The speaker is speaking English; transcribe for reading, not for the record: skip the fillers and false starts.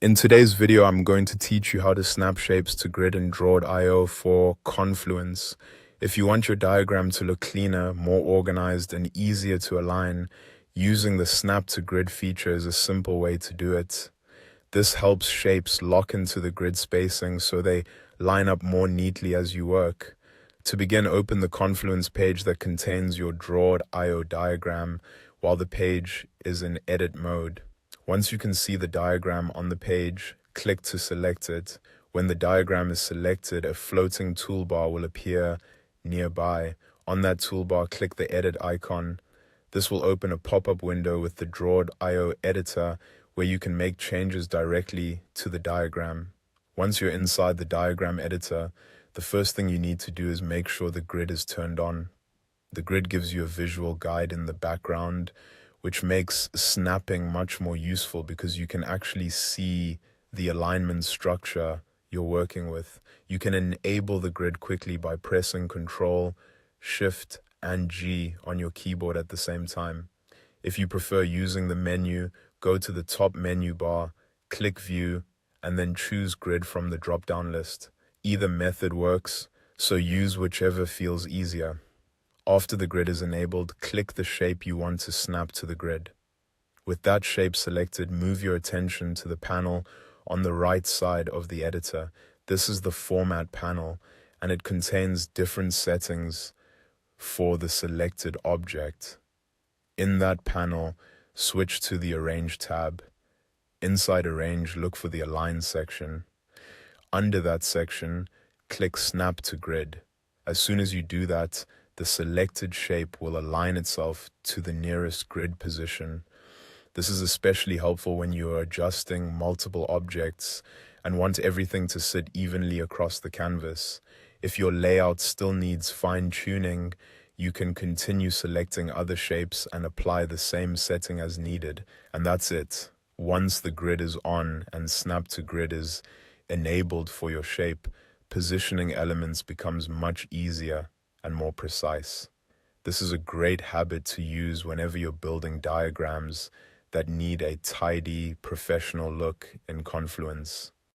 In today's video, I'm going to teach you how to snap shapes to grid and draw.io for Confluence. If you want your diagram to look cleaner, more organized, and easier to align, using the snap to grid feature is a simple way to do it. This helps shapes lock into the grid spacing so they line up more neatly as you work. To begin, open the Confluence page that contains your draw.io diagram while the page is in edit mode. Once you can see the diagram on the page, click to select it. When the diagram is selected, a floating toolbar will appear nearby. On that toolbar, click the edit icon. This will open a pop-up window with the draw.io editor where you can make changes directly to the diagram. Once you're inside the diagram editor, the first thing you need to do is make sure the grid is turned on. The grid gives you a visual guide in the background, which makes snapping much more useful because you can actually see the alignment structure you're working with. You can enable the grid quickly by pressing Ctrl, Shift, and G on your keyboard at the same time. If you prefer using the menu, go to the top menu bar, click View, and then choose Grid from the drop-down list. Either method works, so use whichever feels easier. After the grid is enabled, click the shape you want to snap to the grid. With that shape selected, move your attention to the panel on the right side of the editor. This is the Format panel, and it contains different settings for the selected object. In that panel, switch to the Arrange tab. Inside Arrange, look for the Align section. Under that section, click Snap to Grid. As soon as you do that, the selected shape will align itself to the nearest grid position. This is especially helpful when you are adjusting multiple objects and want everything to sit evenly across the canvas. If your layout still needs fine-tuning, you can continue selecting other shapes and apply the same setting as needed. And that's it. Once the grid is on and Snap to Grid is enabled for your shape, positioning elements becomes much easier and more precise. This is a great habit to use whenever you're building diagrams that need a tidy, professional look in Confluence.